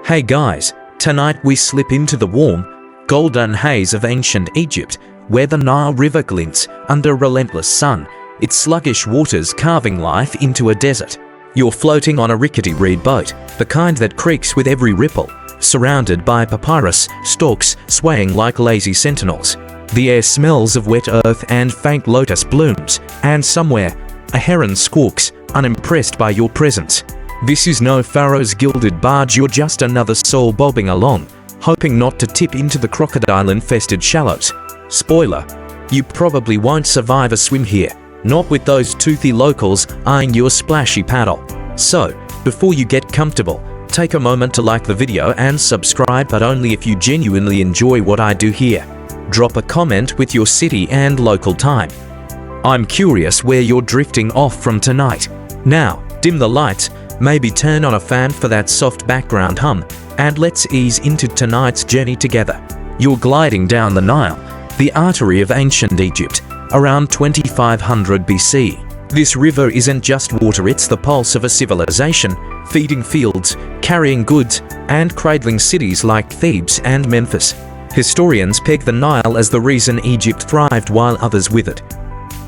Hey guys, tonight we slip into the warm, golden haze of ancient Egypt, where the Nile River glints under a relentless sun, its sluggish waters carving life into a desert. You're floating on a rickety reed boat, the kind that creaks with every ripple, surrounded by papyrus stalks swaying like lazy sentinels. The air smells of wet earth and faint lotus blooms, and somewhere, a heron squawks, unimpressed by your presence. This is no pharaoh's gilded barge, you're just another soul bobbing along, hoping not to tip into the crocodile-infested shallows. Spoiler, you probably won't survive a swim here, not with those toothy locals eyeing your splashy paddle. So, before you get comfortable, take a moment to like the video and subscribe, but only if you genuinely enjoy what I do here. Drop a comment with your city and local time. I'm curious where you're drifting off from tonight. Now, dim the lights, maybe turn on a fan for that soft background hum, and let's ease into tonight's journey together. You're gliding down the Nile, the artery of ancient Egypt, around 2500 BCE. This river isn't just water, it's the pulse of a civilization, feeding fields, carrying goods, and cradling cities like Thebes and Memphis. Historians peg the Nile as the reason Egypt thrived while others withered.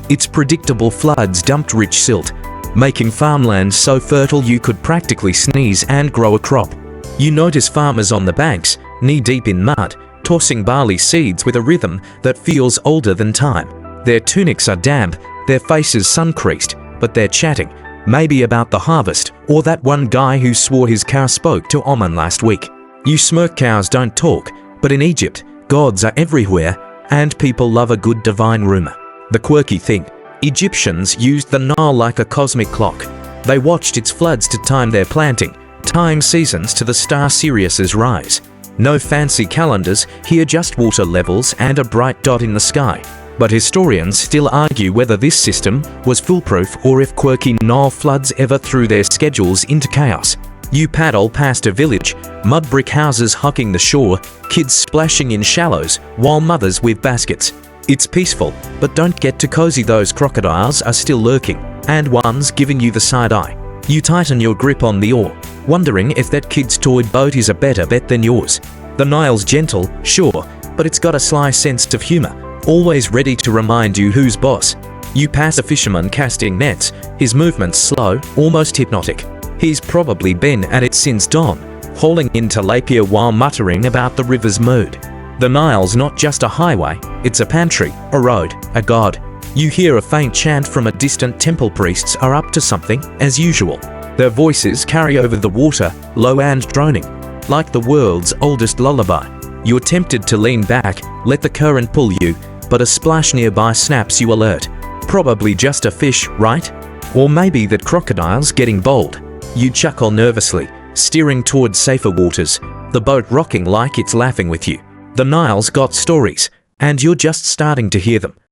Its predictable floods dumped rich silt, making farmland so fertile you could practically sneeze and grow a crop. You notice farmers on the banks, knee-deep in mud, tossing barley seeds with a rhythm that feels older than time. Their tunics are damp, their faces sun-creased, but they're chatting, maybe about the harvest or that one guy who swore his cow spoke to Oman last week. You smirk, cows don't talk, but in Egypt, gods are everywhere and people love a good divine rumor. The quirky thing, Egyptians used the Nile like a cosmic clock. They watched its floods to time their planting, time seasons to the star Sirius's rise. No fancy calendars, here just water levels and a bright dot in the sky. But historians still argue whether this system was foolproof or if quirky Nile floods ever threw their schedules into chaos. You paddle past a village, mud brick houses hugging the shore, kids splashing in shallows, while mothers weave baskets. It's peaceful, but don't get too cozy, those crocodiles are still lurking, and one's giving you the side eye. You tighten your grip on the oar, wondering if that kid's toy boat is a better bet than yours. The Nile's gentle, sure, but it's got a sly sense of humor, always ready to remind you who's boss. You pass a fisherman casting nets, his movements slow, almost hypnotic. He's probably been at it since dawn, hauling in tilapia while muttering about the river's mood. The Nile's not just a highway, it's a pantry, a road, a god. You hear a faint chant from a distant temple. Priests are up to something, as usual. Their voices carry over the water, low and droning, like the world's oldest lullaby. You're tempted to lean back, let the current pull you, but a splash nearby snaps you alert. Probably just a fish, right? Or maybe that crocodile's getting bold. You chuckle nervously, steering towards safer waters, the boat rocking like it's laughing with you. The Nile's got stories, and you're just starting to hear them.